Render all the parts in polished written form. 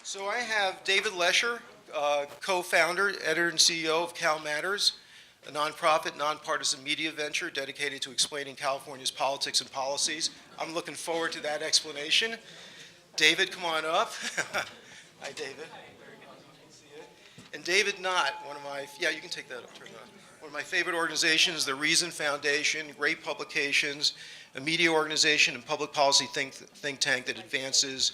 So I have David Lesher, co-founder, editor, and CEO of Cal Matters, a nonprofit, nonpartisan media venture dedicated to explaining California's politics and policies. I'm looking forward to that explanation. David, come on up. Hi, David. And David Nott, you can take that up, turn it on. One of my favorite organizations, the Reason Foundation, great publications, a media organization and public policy think tank that advances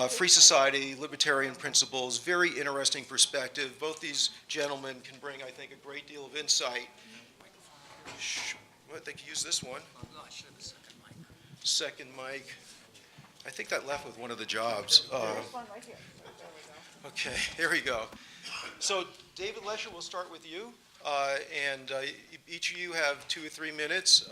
free society, libertarian principles, very interesting perspective. Both these gentlemen can bring, I think, a great deal of insight. They could use this one. Second mic. I think that left with one of the jobs. Okay, here we go. So David Lesher, we'll start with you. Each of you have 2 or 3 minutes.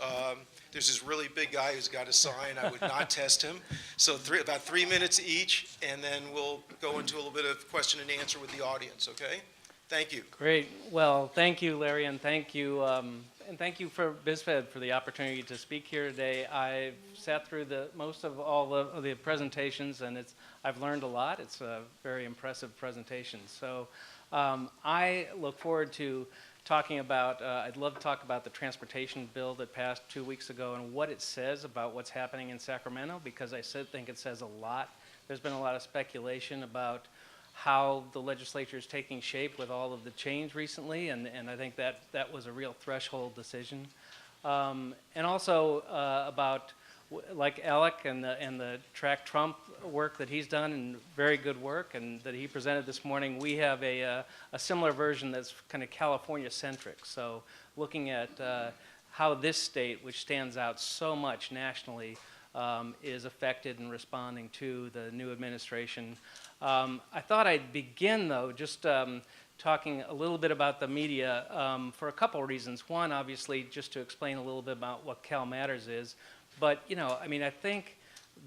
There's this really big guy who's got a sign. I would not test him. So about 3 minutes each, and then we'll go into a little bit of question and answer with the audience, okay? Thank you. Great. Well, thank you, Larry, and thank you for BizFed for the opportunity to speak here today. I've sat through most of all of the presentations, and I've learned a lot. It's a very impressive presentation. So I look forward to talking about, I'd love to talk about the transportation bill that passed 2 weeks ago and what it says about what's happening in Sacramento, because I think it says a lot. There's been a lot of speculation about how the legislature is taking shape with all of the change recently, and I think that was a real threshold decision. And also about, like Alec and the Track Trump work that he's done, and very good work, and that he presented this morning, we have a similar version that's kind of California-centric. So looking at how this state, which stands out so much nationally, is affected and responding to the new administration. I thought I'd begin, though, just talking a little bit about the media for a couple of reasons. One, obviously, just to explain a little bit about what Cal Matters is. But, I mean, I think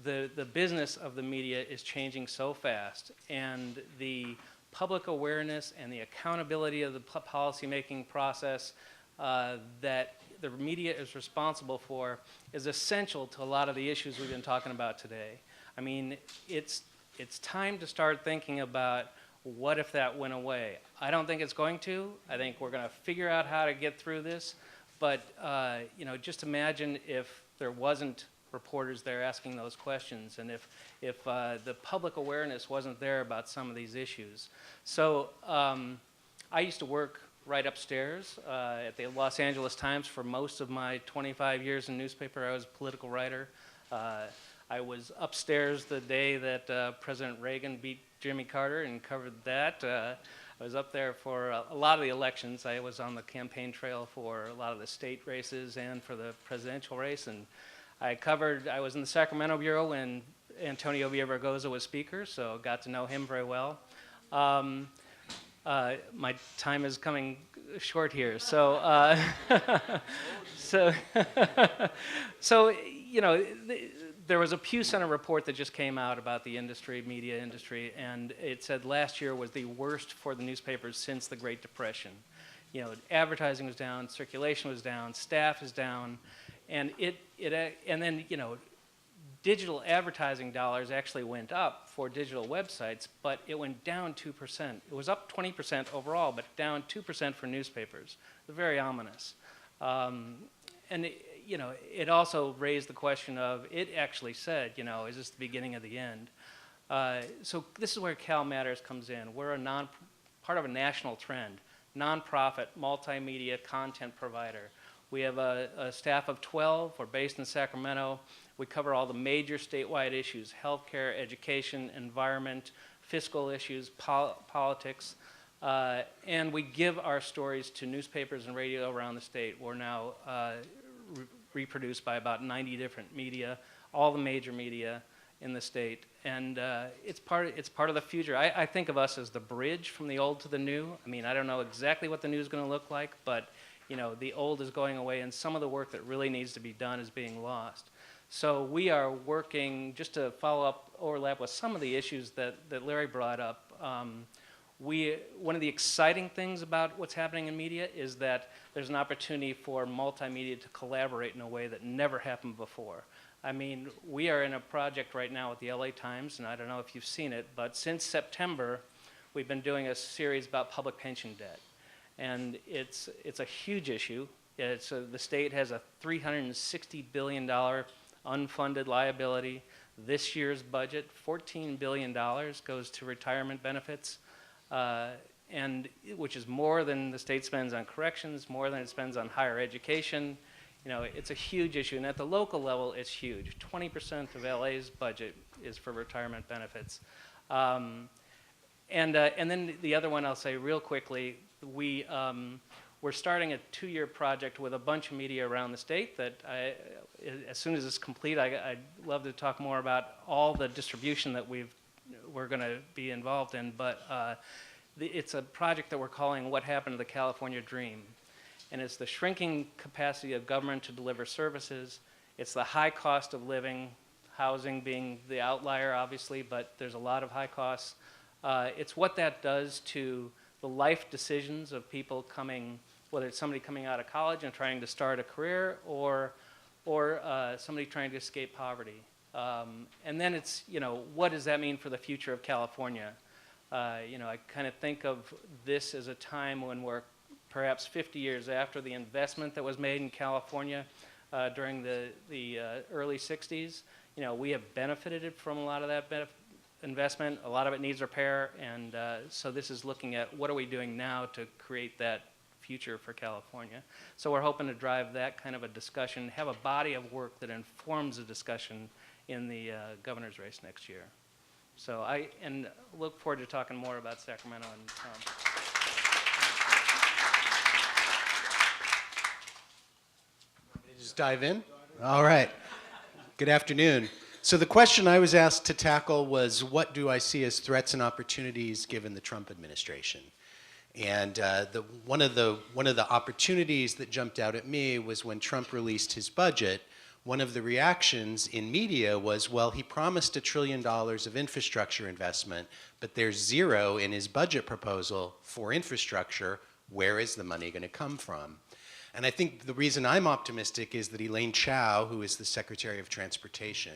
the business of the media is changing so fast, and the public awareness and the accountability of the policymaking process that the media is responsible for is essential to a lot of the issues we've been talking about today. I mean, it's time to start thinking about what if that went away. I don't think it's going to. I think we're going to figure out how to get through this. But, just imagine if there wasn't reporters there asking those questions, and if the public awareness wasn't there about some of these issues. So I used to work right upstairs at the Los Angeles Times for most of my 25 years in newspaper. I was a political writer. I was upstairs the day that President Reagan beat Jimmy Carter and covered that. I was up there for a lot of the elections. I was on the campaign trail for a lot of the state races and for the presidential race. And I was in the Sacramento Bureau when Antonio Villaraigosa was speaker, so got to know him very well. My time is coming short here. So, there was a Pew Center report that just came out about the media industry, and it said last year was the worst for the newspapers since the Great Depression. Advertising was down, circulation was down, staff is down, and then digital advertising dollars actually went up for digital websites, but it went down 2%. It was up 20% overall, but down 2% for newspapers. Very ominous. It also raised the question of, it actually said, is this the beginning of the end? So this is where Cal Matters comes in. We're part of a national trend, nonprofit, multimedia content provider. We have a staff of 12. We're based in Sacramento. We cover all the major statewide issues: healthcare, education, environment, fiscal issues, politics. And we give our stories to newspapers and radio around the state. We're now reproduced by about 90 different media, all the major media in the state. And it's part of the future. I think of us as the bridge from the old to the new. I mean, I don't know exactly what the new is going to look like, but the old is going away, and some of the work that really needs to be done is being lost. So we are working, just to overlap with some of the issues that Larry brought up. One of the exciting things about what's happening in media is that there's an opportunity for multimedia to collaborate in a way that never happened before. I mean, we are in a project right now with the LA Times, and I don't know if you've seen it, but since September, we've been doing a series about public pension debt. And it's a huge issue. The state has a $360 billion unfunded liability. This year's budget, $14 billion goes to retirement benefits, and which is more than the state spends on corrections, more than it spends on higher education. You know, it's a huge issue, and at the local level, it's huge. 20% of LA's budget is for retirement benefits. And then the other one I'll say real quickly, we're starting a 2-year project with a bunch of media around the state that as soon as it's complete, I'd love to talk more about all the distribution that we're going to be involved in, but it's a project that we're calling What Happened to the California Dream. And it's the shrinking capacity of government to deliver services. It's the high cost of living, housing being the outlier, obviously, but there's a lot of high costs. It's what that does to the life decisions of people coming, whether it's somebody coming out of college and trying to start a career, or somebody trying to escape poverty. And then it's, you know, what does that mean for the future of California? You know, I kind of think of this as a time when we're perhaps 50 years after the investment that was made in California during the early 60s. You know, we have benefited from a lot of that investment. A lot of it needs repair, and so this is looking at what are we doing now to create that future for California. So we're hoping to drive that kind of a discussion, have a body of work that informs the discussion in the governor's race next year. So I look forward to talking more about Sacramento and Tom. Just dive in? All right. Good afternoon. So the question I was asked to tackle was, what do I see as threats and opportunities given the Trump administration? And one of the opportunities that jumped out at me was when Trump released his budget. One of the reactions in media was, well, he promised $1 trillion of infrastructure investment, but there's zero in his budget proposal for infrastructure. Where is the money going to come from? And I think the reason I'm optimistic is that Elaine Chao, who is the Secretary of Transportation,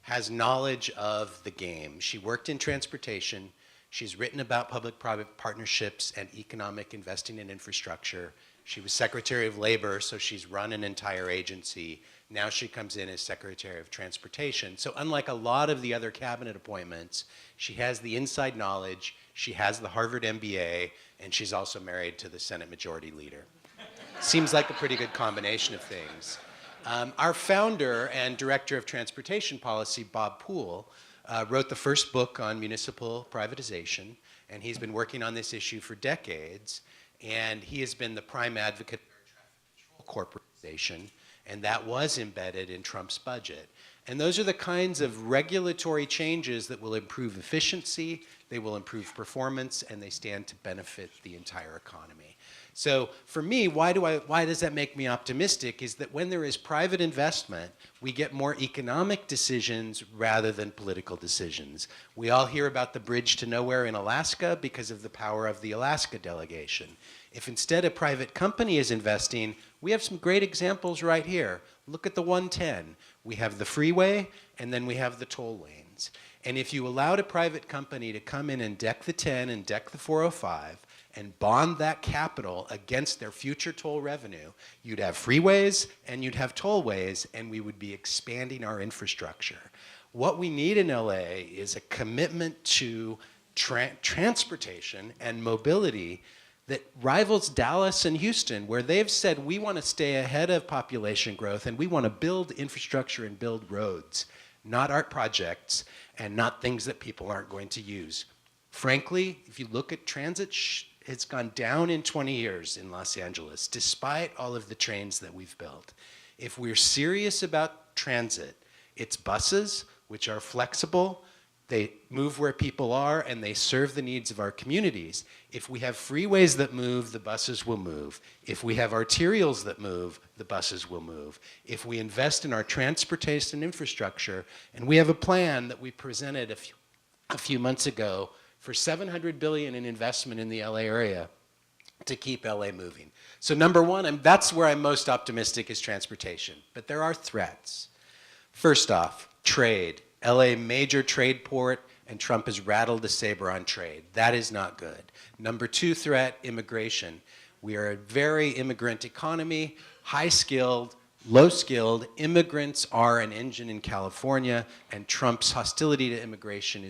has knowledge of the game. She worked in transportation. She's written about public-private partnerships and economic investing in infrastructure. She was Secretary of Labor, so she's run an entire agency. Now she comes in as Secretary of Transportation. So unlike a lot of the other cabinet appointments, she has the inside knowledge, she has the Harvard MBA, and she's also married to the Senate Majority Leader. Seems like a pretty good combination of things. Our founder and Director of Transportation Policy, Bob Poole, wrote the first book on municipal privatization, and he's been working on this issue for decades, and he has been the prime advocate for traffic control corporatization, and that was embedded in Trump's budget. And those are the kinds of regulatory changes that will improve efficiency, they will improve performance, and they stand to benefit the entire economy. So for me, why does that make me optimistic is that when there is private investment, we get more economic decisions rather than political decisions. We all hear about the bridge to nowhere in Alaska because of the power of the Alaska delegation. If instead a private company is investing, we have some great examples right here. Look at the 110. We have the freeway, and then we have the toll lanes. And if you allowed a private company to come in and deck the 10 and deck the 405, and bond that capital against their future toll revenue, you'd have freeways and you'd have tollways, and we would be expanding our infrastructure. What we need in LA is a commitment to transportation and mobility that rivals Dallas and Houston, where they've said we want to stay ahead of population growth and we want to build infrastructure and build roads, not art projects and not things that people aren't going to use. Frankly, if you look at transit, it's gone down in 20 years in Los Angeles, despite all of the trains that we've built. If we're serious about transit, it's buses, which are flexible, they move where people are, and they serve the needs of our communities. If we have freeways that move, the buses will move. If we have arterials that move, the buses will move. If we invest in our transportation infrastructure, and we have a plan that we presented a few months ago for $700 billion in investment in the LA area to keep LA moving. So number one, that's where I'm most optimistic is transportation. But there are threats. First off, trade. LA, major trade port, and Trump has rattled the saber on trade. That is not good. Number two threat, immigration. We are a very immigrant economy, high-skilled, low-skilled. Immigrants are an engine in California, and Trump's hostility to immigration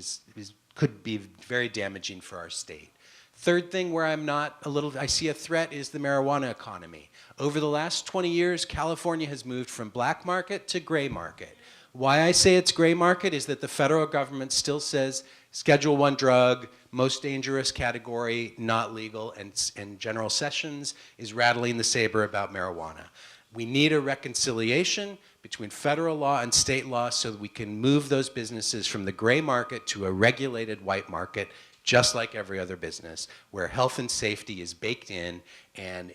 could be very damaging for our state. Third thing where I see a threat is the marijuana economy. Over the last 20 years, California has moved from black market to gray market. Why I say it's gray market is that the federal government still says Schedule I drug, most dangerous category, not legal, and General Sessions is rattling the saber about marijuana. We need a reconciliation between federal law and state law so that we can move those businesses from the gray market to a regulated white market, just like every other business, where health and safety is baked in and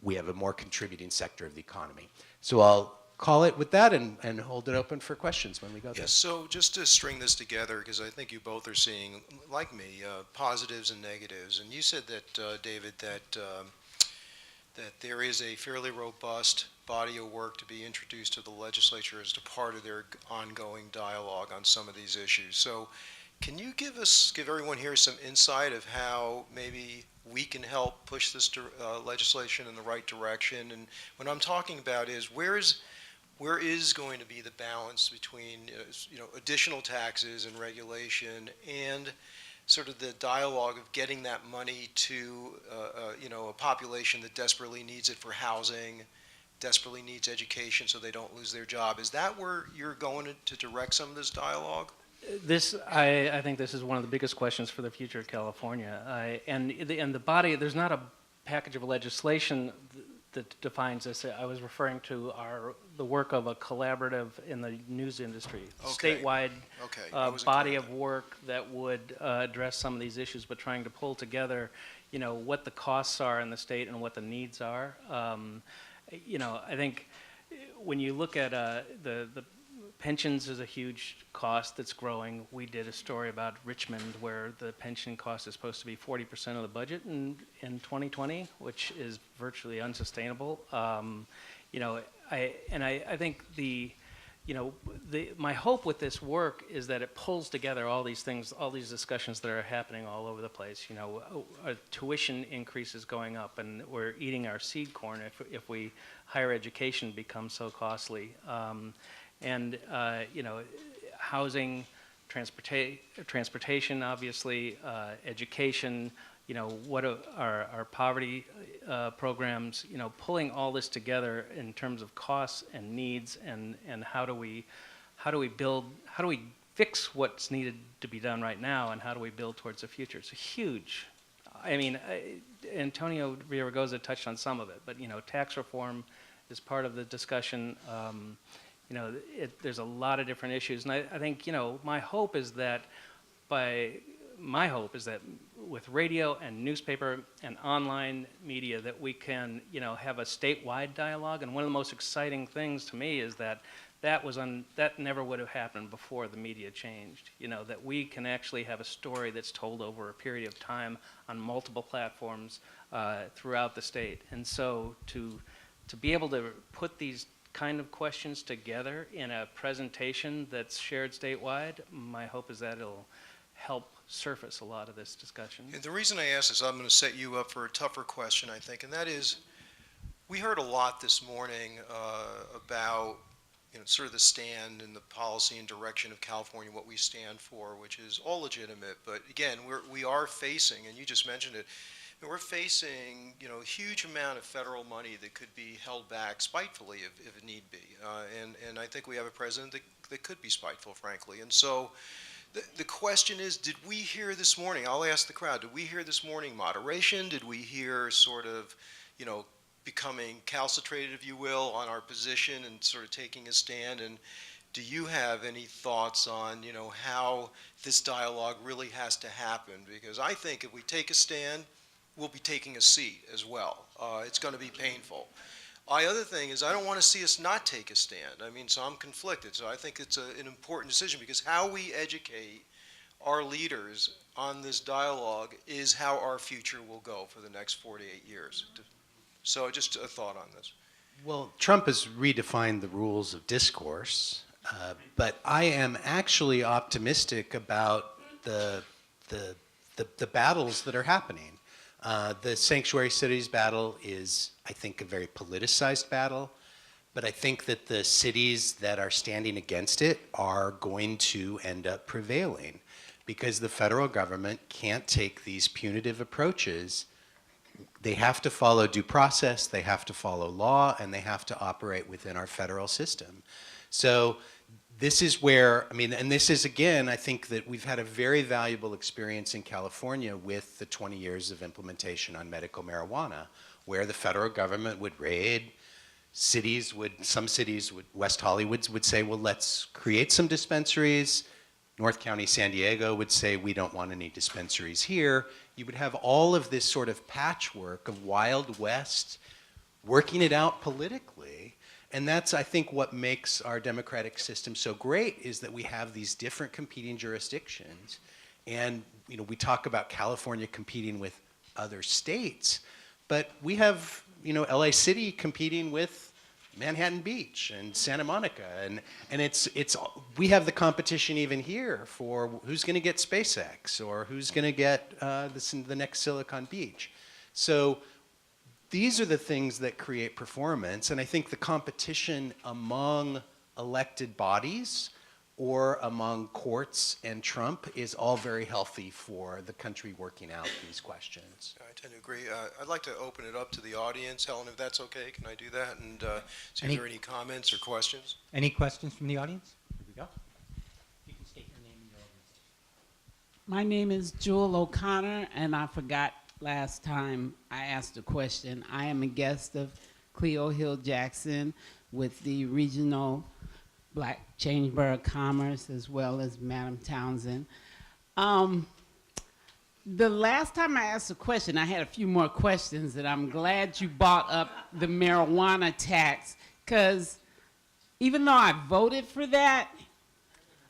we have a more contributing sector of the economy. So I'll call it with that and hold it open for questions when we go there. Yes, so just to string this together, because I think you both are seeing, like me, positives and negatives. And you said that, David, that there is a fairly robust body of work to be introduced to the legislature as a part of their ongoing dialogue on some of these issues. So can you give everyone here some insight of how maybe we can help push this legislation in the right direction? And what I'm talking about is where is going to be the balance between additional taxes and regulation and sort of the dialogue of getting that money to a population that desperately needs it for housing, desperately needs education so they don't lose their job. Is that where you're going to direct some of this dialogue? I think this is one of the biggest questions for the future of California. And the body, there's not a package of legislation that defines this. I was referring to the work of a collaborative in the news industry, statewide body of work that would address some of these issues, but trying to pull together, what the costs are in the state and what the needs are. I think when you look at the pensions is a huge cost that's growing. We did a story about Richmond where the pension cost is supposed to be 40% of the budget in 2020, which is virtually unsustainable. I think my hope with this work is that it pulls together all these things, all these discussions that are happening all over the place. Our tuition increases going up, and we're eating our seed corn if higher education becomes so costly. Housing, transportation, obviously, education, what are our poverty programs, pulling all this together in terms of costs and needs and how do we fix what's needed to be done right now and how do we build towards the future? It's a huge, Antonio Villaraigosa touched on some of it, but, tax reform is part of the discussion. There's a lot of different issues, and I think my hope is that with radio and newspaper and online media that we can have a statewide dialogue. And one of the most exciting things to me is that that never would have happened before the media changed. That we can actually have a story that's told over a period of time on multiple platforms throughout the state. And so to be able to put these kind of questions together in a presentation that's shared statewide, my hope is that it'll help surface a lot of this discussion. And the reason I ask is I'm going to set you up for a tougher question, I think, and that is, we heard a lot this morning about sort of the stand and the policy and direction of California, what we stand for, which is all legitimate. But again, we are facing, and you just mentioned it, we're facing, a huge amount of federal money that could be held back spitefully if it need be. And I think we have a president that could be spiteful, frankly. And so the question is, did we hear this morning, I'll ask the crowd, did we hear this morning moderation? Did we hear sort of, becoming calcitrated, if you will, on our position and sort of taking a stand? And do you have any thoughts on, how this dialogue really has to happen? Because I think if we take a stand, we'll be taking a seat as well. It's going to be painful. The other thing is I don't want to see us not take a stand. So I'm conflicted. So I think it's an important decision because how we educate our leaders on this dialogue is how our future will go for the next 48 years. So just a thought on this. Well, Trump has redefined the rules of discourse. But I am actually optimistic about the battles that are happening. The sanctuary cities battle is, I think, a very politicized battle, but I think that the cities that are standing against it are going to end up prevailing because the federal government can't take these punitive approaches. They have to follow due process, they have to follow law, and they have to operate within our federal system. So this is where, I mean, and this is, again, I think that we've had a very valuable experience in California with the 20 years of implementation on medical marijuana, where the federal government would raid, some cities would, West Hollywood would say, well, let's create some dispensaries. North County, San Diego would say, we don't want any dispensaries here. You would have all of this sort of patchwork of Wild West working it out politically. And that's, I think, what makes our democratic system so great is that we have these different competing jurisdictions. And, you know, we talk about California competing with other states, but we have, you know, LA City competing with Manhattan Beach and Santa Monica, and we have the competition even here for who's going to get SpaceX or who's going to get the next Silicon Beach. So these are the things that create performance, and I think the competition among elected bodies or among courts and Trump is all very healthy for the country working out these questions. I tend to agree. I'd like to open it up to the audience. Helen, if that's okay, can I do that? And see if there are any comments or questions? Any questions from the audience? Here we go. You can state your name and your organization. My name is Jewel O'Connor, and I forgot last time I asked a question. I am a guest of Cleo Hill Jackson with the Regional Black Chamber of Commerce, as well as Madam Townsend. The last time I asked a question, I had a few more questions, and I'm glad you brought up the marijuana tax, because even though I voted for that,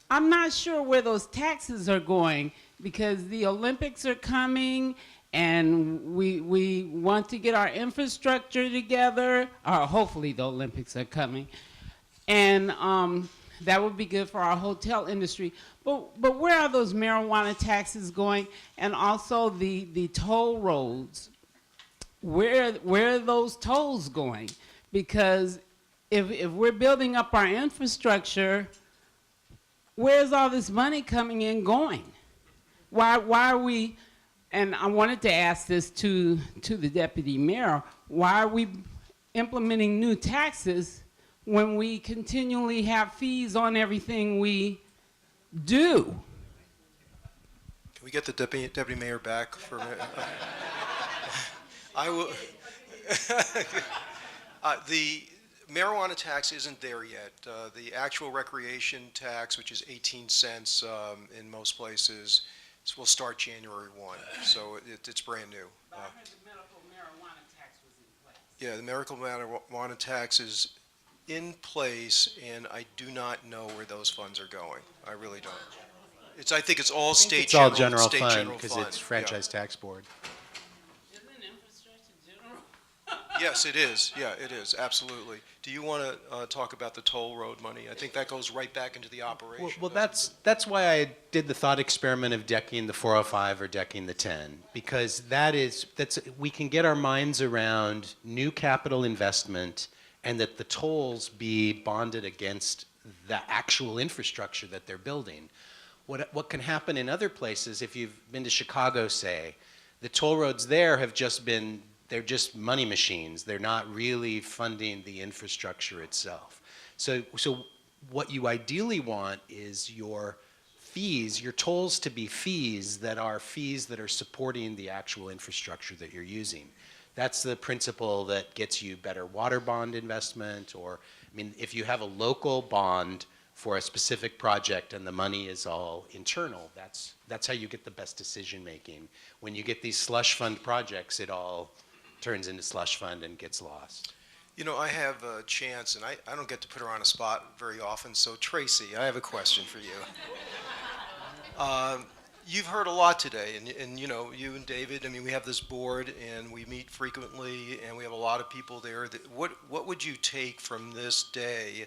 I'm not sure where those taxes are going, because the Olympics are coming, and we want to get our infrastructure together, or hopefully the Olympics are coming. And that would be good for our hotel industry. But where are those marijuana taxes going? And also the toll roads. Where are those tolls going? Because if we're building up our infrastructure, where's all this money coming in going? Why are we, and I wanted to ask this to the deputy mayor, why are we implementing new taxes when we continually have fees on everything we do? Can we get the deputy mayor back for a minute? I will. The marijuana tax isn't there yet. The actual recreation tax, which is 18 cents in most places, will start January 1. So it's brand new. I heard the medical marijuana tax was in place. Yeah, the medical marijuana tax is in place, and I do not know where those funds are going. I really don't. I think it's all state It's all general general fund general because fund. it's franchise tax board. Isn't infrastructure general? Yeah. Yes, it is. Yeah, it is. Absolutely. Do you want to talk about the toll road money? I think that goes right back into the operation. Well, that's why I did the thought experiment of decking the 405 or decking the 10, because we can get our minds around new capital investment and that the tolls be bonded against the actual infrastructure that they're building. What can happen in other places, if you've been to Chicago, say, the toll roads there they're just money machines. They're not really funding the infrastructure itself. So what you ideally want is your fees, your tolls to be fees that are supporting the actual infrastructure that you're using. That's the principle that gets you better water bond investment, or, I mean, if you have a local bond for a specific project and the money is all internal, that's how you get the best decision making. When you get these slush fund projects, it all turns into slush fund and gets lost. You know, I have a chance, and I don't get to put her on a spot very often, so Tracy, I have a question for you. You've heard a lot today, and you know, you and David, I mean, we have this board, and we meet frequently, and we have a lot of people there. What would you take from this day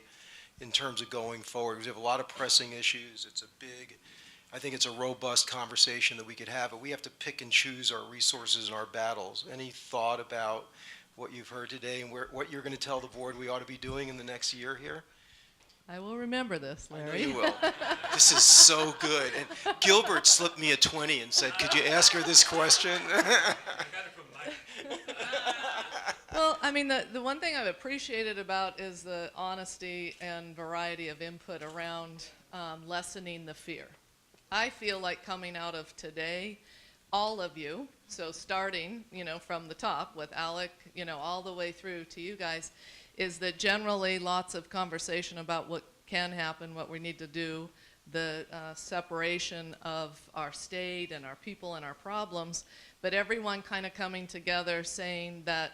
in terms of going forward. We have a lot of pressing issues. I think it's a robust conversation that we could have, but we have to pick and choose our resources and our battles. Any thought about what you've heard today and what you're going to tell the board we ought to be doing in the next year here? I will remember this, I know Larry. you will. This is so good. And Gilbert slipped me a 20 and said, could you ask her this question? Well, I mean, the one thing I've appreciated about is the honesty and variety of input around lessening the fear. I feel like coming out of today, all of you, so starting, from the top with Alec, all the way through to you guys, is that generally lots of conversation about what can happen, what we need to do, the separation of our state and our people and our problems, but everyone kind of coming together saying that,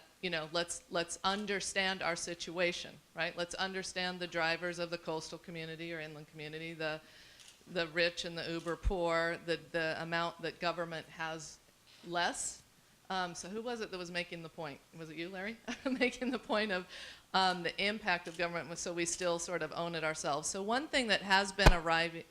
let's understand our situation, right? Let's understand the drivers of the coastal community or inland community, the rich and the uber poor, the amount that government has less. So who was it that was making the point? Was it you, Larry? Making the point of the impact of government, so we still sort of own it ourselves. So one thing that has been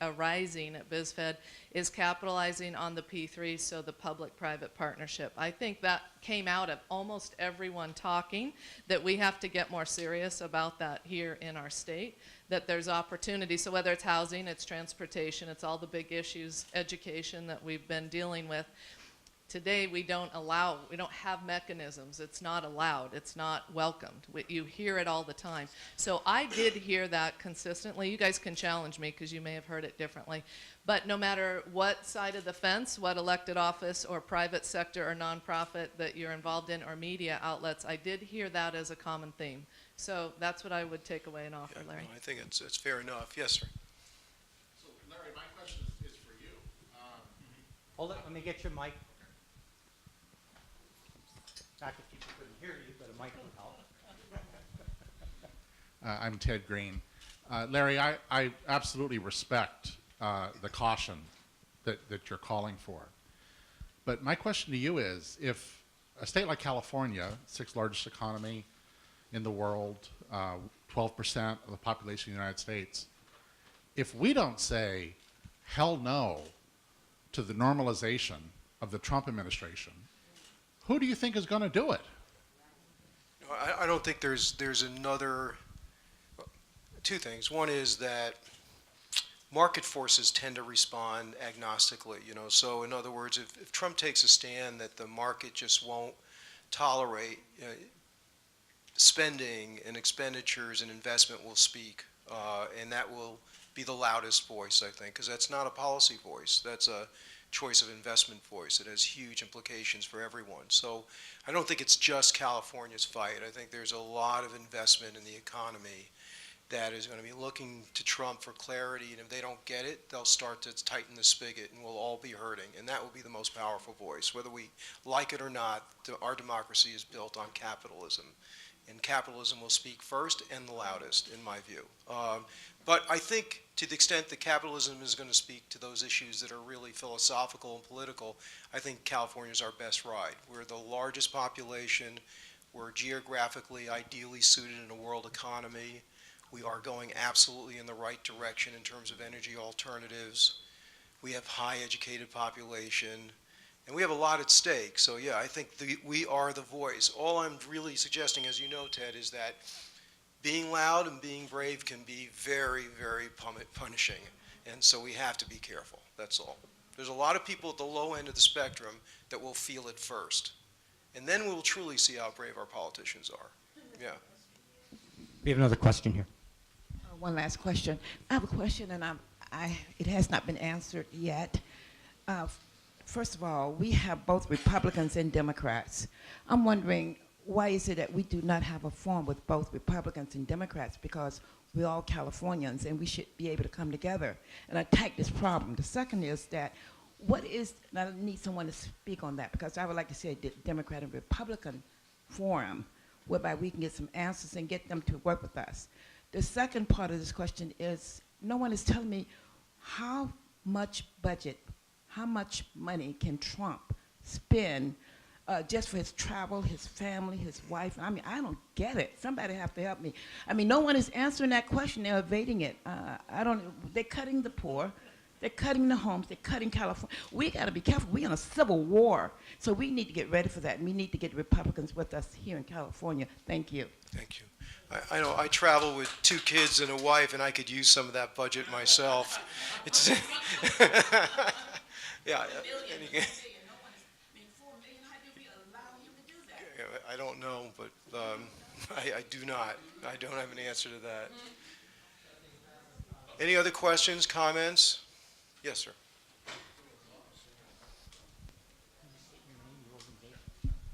arising at BizFed is capitalizing on the P3, so the public-private partnership. I think that came out of almost everyone talking, that we have to get more serious about that here in our state, that there's opportunity. So whether it's housing, it's transportation, it's all the big issues, education that we've been dealing with. Today, we don't have mechanisms. It's not allowed. It's not welcomed. You hear it all the time. So I did hear that consistently. You guys can challenge me because you may have heard it differently. But no matter what side of the fence, what elected office or private sector or nonprofit that you're involved in or media outlets, I did hear that as a common theme. So that's what I would take away and offer, Larry. No, I think it's fair enough. Yes, sir. So, Larry, my question is for you. Hold it, let me get your mic. Not that people couldn't hear you, but a mic would help. I'm Ted Green. Larry, I absolutely respect the caution that you're calling for. But my question to you is, if a state like California, sixth largest economy in the world, 12% of the population of the United States, if we don't say hell no to the normalization of the Trump administration, who do you think is going to do it? No, I don't think there's another, two things. One is that market forces tend to respond agnostically, So in other words, if Trump takes a stand that the market just won't tolerate, spending and expenditures and investment will speak, and that will be the loudest voice, I think, because that's not a policy voice. That's a choice of investment voice. It has huge implications for everyone. So I don't think it's just California's fight. I think there's a lot of investment in the economy that is going to be looking to Trump for clarity, and if they don't get it, they'll start to tighten the spigot, and we'll all be hurting, and that will be the most powerful voice. Whether we like it or not, our democracy is built on capitalism, and capitalism will speak first and the loudest, in my view. But I think to the extent that capitalism is going to speak to those issues that are really philosophical and political, I think California is our best ride. We're the largest population. We're geographically ideally suited in a world economy. We are going absolutely in the right direction in terms of energy alternatives. We have high educated population, and we have a lot at stake. So yeah, I think we are the voice. All I'm really suggesting, as you know, Ted, is that being loud and being brave can be very, very punishing, and so we have to be careful. That's all. There's a lot of people at the low end of the spectrum that will feel it first, and then we'll truly see how brave our politicians are. Yeah. We have another question here. One last question. I have a question, and it has not been answered yet. First of all, we have both Republicans and Democrats. I'm wondering, why is it that we do not have a forum with both Republicans and Democrats? Because we're all Californians, and we should be able to come together and attack this problem. The second is that, and I need someone to speak on that, because I would like to see a Democrat and Republican forum whereby we can get some answers and get them to work with us. The second part of this question is, no one is telling me how much budget, how much money can Trump spend just for his travel, his family, his wife. I mean, I don't get it. Somebody have to help me. I mean, no one is answering that question. They're evading it. I don't. They're cutting the poor. They're cutting the homes. They're cutting California. We got to be careful. We're in a civil war, so we need to get ready for that. And we need to get the Republicans with us here in California. Thank you. Thank you. I know I travel with 2 kids and a wife, and I could use some of that budget myself. It's yeah. I don't know, but I do not. I don't have an answer to that. Any other questions, comments? Yes, sir.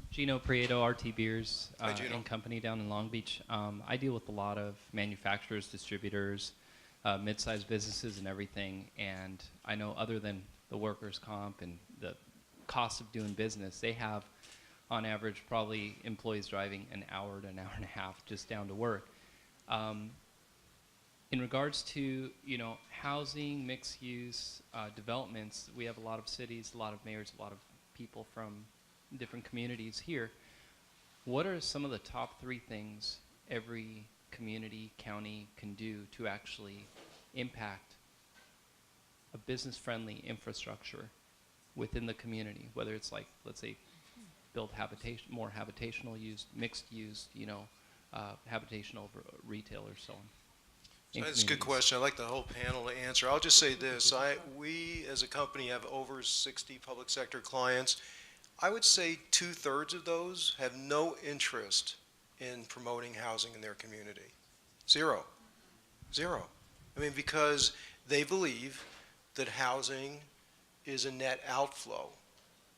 Gino Prieto, RT Beers Hi, Gino. and Company down in Long Beach. I deal with a lot of manufacturers, distributors, mid-sized businesses and everything, and I know other than the workers' comp and the cost of doing business, they have, on average, probably employees driving an hour to an hour and a half just down to work. In regards to, you know, housing, mixed-use developments, we have a lot of cities, a lot of mayors, a lot of people from different communities here. What are some of the top 3 things every community, county can do to actually impact a business-friendly infrastructure within the community, whether it's like, let's say, build habitation, more habitational use, mixed use, you know, habitation over retail or so on? That's a good question. I'd like the whole panel to answer. I'll just say this. We, as a company, have over 60 public sector clients. I would say 2/3 of those have no interest in promoting housing in their community. Zero. I mean, because they believe that housing is a net outflow,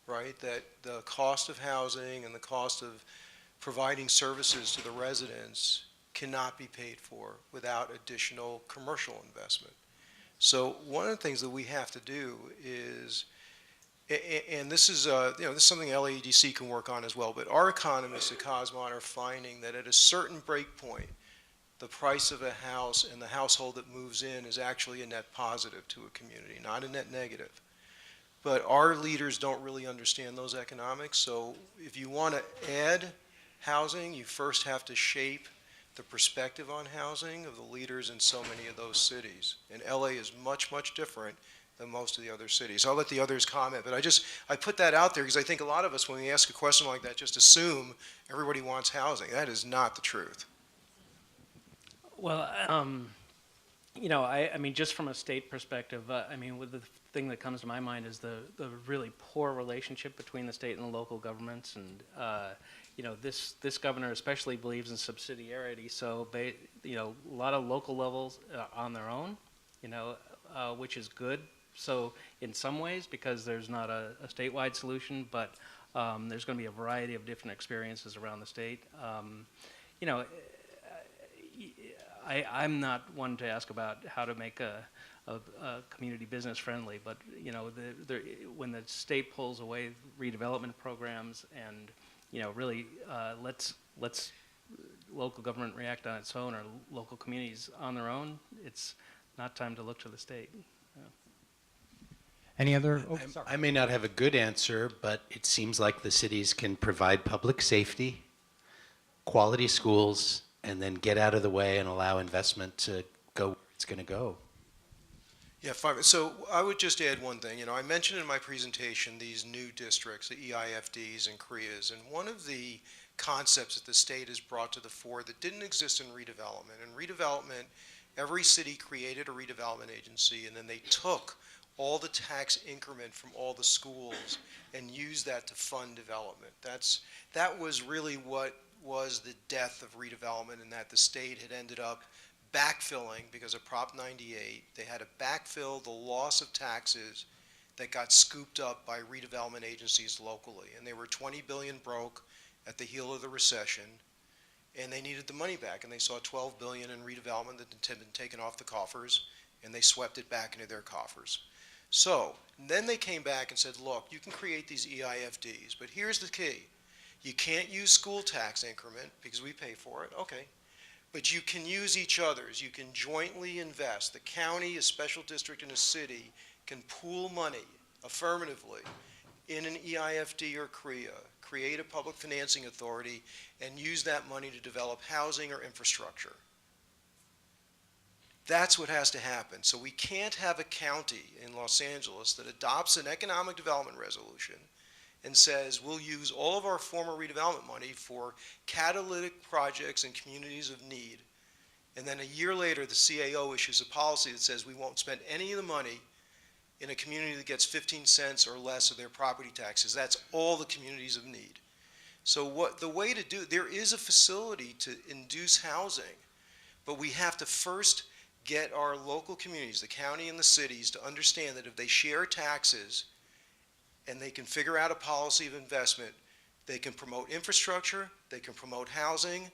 right? That the cost of housing and the cost of providing services to the residents cannot be paid for without additional commercial investment. So one of the things that we have to do is, and this is, this is something LAEDC can work on as well, but our economists at Kosmont are finding that at a certain break point, the price of a house and the household that moves in is actually a net positive to a community, not a net negative. But our leaders don't really understand those economics, so if you want to add housing, you first have to shape the perspective on housing of the leaders in so many of those cities. And LA is much, much different than most of the other cities. I'll let the others comment, but I put that out there because I think a lot of us, when we ask a question like that, just assume everybody wants housing. That is not the truth. Well, you know, I mean, just from a state perspective, I mean, the thing that comes to my mind is the really poor relationship between the state and the local governments, and you know, this governor especially believes in subsidiarity. So, you know, a lot of local levels on their own, you know, which is good. So, in some ways, because there's not a statewide solution, but there's going to be a variety of different experiences around the state. You know, I'm not one to ask about how to make a community business friendly, but you know, when the state pulls away redevelopment programs and you know, really let's local government react on its own, or local communities on their own, it's not time to look to the state. Any other? Oh, sorry. I may not have a good answer, but it seems like the cities can provide public safety, quality schools, and then get out of the way and allow investment to go where it's going to go. Yeah, fine. So I would just add one thing. You know, I mentioned in my presentation these new districts, the EIFDs and CREAs, and one of the concepts that the state has brought to the fore that didn't exist in redevelopment. In redevelopment, every city created a redevelopment agency, and then they took all the tax increment from all the schools and used that to fund development. That was really what was the death of redevelopment, in that the state had ended up backfilling because of Prop 98. They had to backfill the loss of taxes that got scooped up by redevelopment agencies locally. And they were 20 billion broke at the heel of the recession, and they needed the money back. And they saw 12 billion in redevelopment that had been taken off the coffers, and they swept it back into their coffers. So then they came back and said, look, you can create these EIFDs, but here's the key. You can't use school tax increment because we pay for it. Okay. But you can use each other's. You can jointly invest. The county, a special district, and a city can pool money affirmatively in an EIFD or CREA. create a public financing authority and use that money to develop housing or infrastructure. That's what has to happen. So we can't have a county in Los Angeles that adopts an economic development resolution and says we'll use all of our former redevelopment money for catalytic projects in communities of need. And then a year later, the CAO issues a policy that says we won't spend any of the money in a community that gets 15 cents or less of their property taxes. That's all the communities of need. So the way to do it, there is a facility to induce housing, but we have to first get our local communities, the county and the cities, to understand that if they share taxes and they can figure out a policy of investment, they can promote infrastructure, they can promote housing,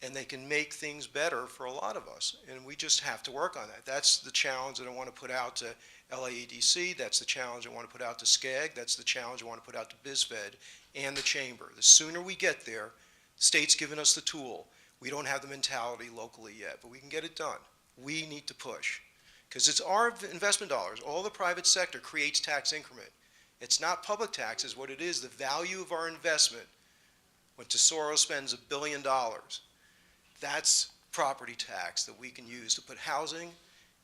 and they can make things better for a lot of us. And we just have to work on that. That's the challenge that I want to put out to LAEDC. That's the challenge I want to put out to SCAG. That's the challenge I want to put out to BizFed and the Chamber. The sooner we get there, the state's given us the tool. We don't have the mentality locally yet, but we can get it done. We need to push, because it's our investment dollars. All the private sector creates tax increment. It's not public taxes. What it is, the value of our investment. When Tesoro spends $1 billion, that's property tax that we can use to put housing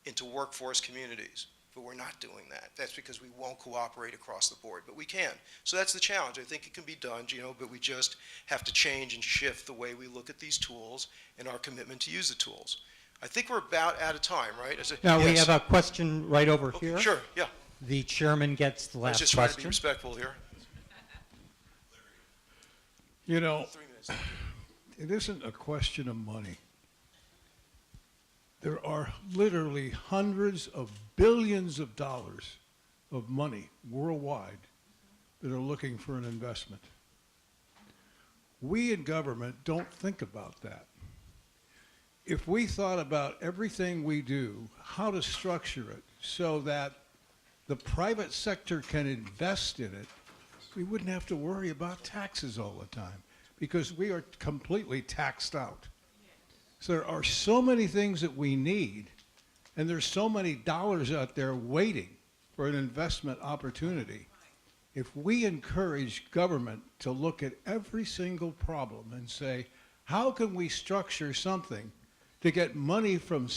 into workforce communities. But we're not doing that. That's because we won't cooperate across the board, but we can. So that's the challenge. I think it can be done, Gino, but we just have to change and shift the way we look at these tools and our commitment to use the tools. I think we're about out of time, right? Now, we Yes. have a question right over Okay, here. sure, yeah. The chairman gets the I was last just trying to be question. respectful here. You know, 3 minutes. it isn't a question of money. There are literally hundreds of billions of dollars of money worldwide that are looking for an investment. We in government don't think about that. If we thought about everything we do, how to structure it so that the private sector can invest in it, we wouldn't have to worry about taxes all the time, because we are completely taxed out. So there are so many things that we need, and there's so many dollars out there waiting for an investment opportunity. If we encourage government to look at every single problem and say, how can we structure something to get money from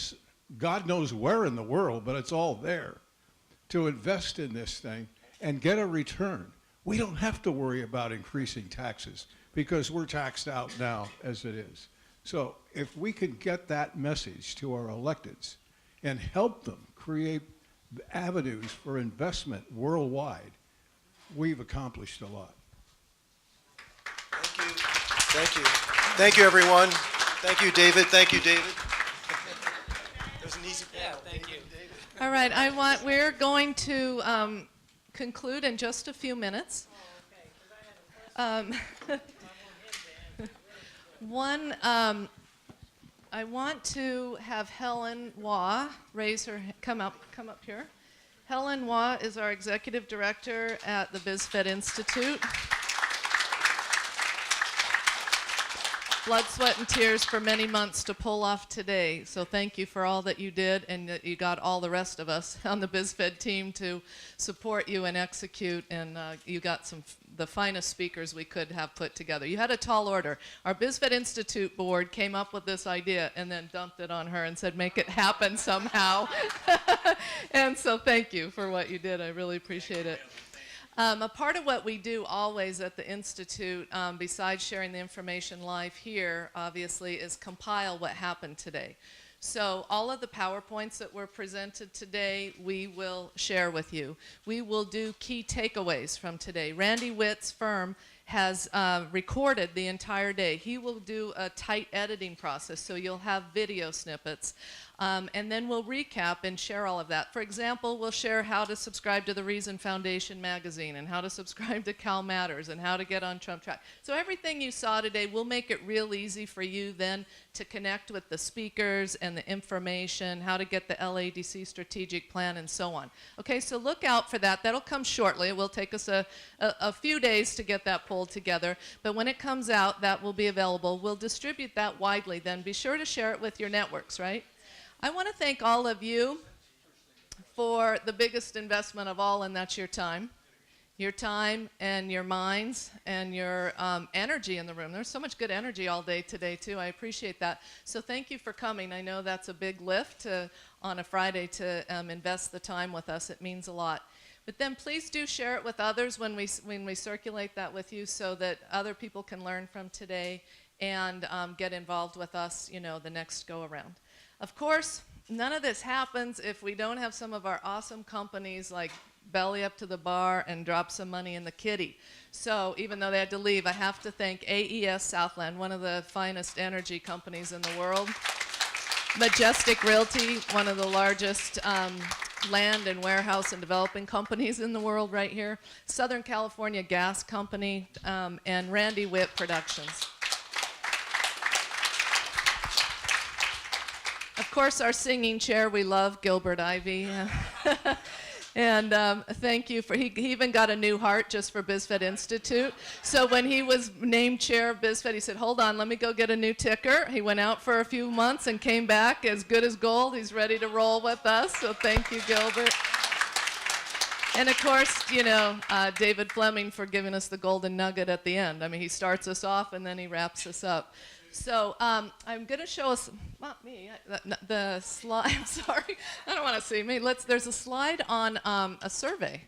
God knows where in the world, but it's all there, to invest in this thing and get a return? We don't have to worry about increasing taxes because we're taxed out now as it is. So if we can get that message to our electeds and help them create avenues for investment worldwide, we've accomplished a lot. Thank you. Thank you. Thank you, everyone. Thank you, David. Thank you, David. That was an easy panel. thank you. David. All right, we're going to conclude in just a few minutes. I want to have Helen Waugh come up here. Helen Waugh is our executive director at the BizFed Institute. Blood, sweat, and tears for many months to pull off today. So thank you for all that you did, and that you got all the rest of us on the BizFed team to support you and execute, and you got the finest speakers we could have put together. You had a tall order. Our BizFed Institute board came up with this idea and then dumped it on her and said, make it happen somehow. And so thank you for what you did. I really appreciate it. A part of what we do always at the Institute, besides sharing the information live here, obviously, is compile what happened today. So all of the PowerPoints that were presented today, we will share with you. We will do key takeaways from today. Randy Witt's firm has recorded the entire day. He will do a tight editing process, so you'll have video snippets. And then we'll recap and share all of that. For example, we'll share how to subscribe to the Reason Foundation magazine and how to subscribe to Cal Matters and how to get on Trump Track. So everything you saw today, we'll make it real easy for you then to connect with the speakers and the information, how to get the LADC strategic plan and so on. Okay, so look out for that. That'll come shortly. It will take us a few days to get that pulled together. But when it comes out, that will be available. We'll distribute that widely then. Be sure to share it with your networks, right? I want to thank all of you for the biggest investment of all, and that's your time. your time and your minds and your energy in the room. There's so much good energy all day today, too. I appreciate that. So thank you for coming. I know that's a big lift on a Friday to invest the time with us. It means a lot. But then please do share it with others when we circulate that with you so that other people can learn from today and get involved with us, the next go around. Of course, none of this happens if we don't have some of our awesome companies like belly up to the bar and drop some money in the kitty. So even though they had to leave, I have to thank AES Southland, one of the finest energy companies in the world. Majestic Realty, one of the largest land and warehouse and developing companies in the world right here. Southern California Gas Company, and Randy Witt Productions. Of course, our singing chair we love, Gilbert Ivy. And thank you for, he even got a new heart just for BizFed Institute. So when he was named chair of BizFed, he said, hold on, let me go get a new ticker. He went out for a few months and came back as good as gold. He's ready to roll with us, so thank you, Gilbert. And of course, David Fleming for giving us the golden nugget at the end. I mean, he starts us off and then he wraps us up. So I'm going to show us, not me, the slide. I'm sorry, I don't want to see me. There's a slide on a survey,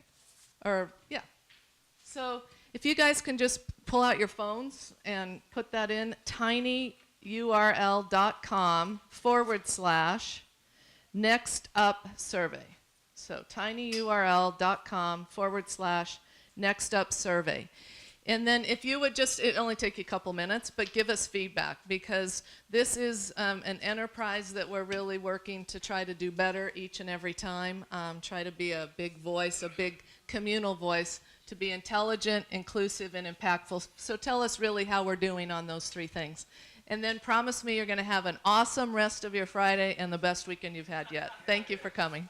So if you guys can just pull out your phones and put that in tinyurl.com/NextUp survey. So tinyurl.com/NextUp survey. And then if you would it only take you a couple minutes, but give us feedback because this is an enterprise that we're really working to try to do better each and every time, try to be a big voice, a big communal voice, to be intelligent, inclusive, and impactful. So tell us really how we're doing on those three things. And then promise me you're going to have an awesome rest of your Friday and the best weekend you've had yet. Thank you for coming.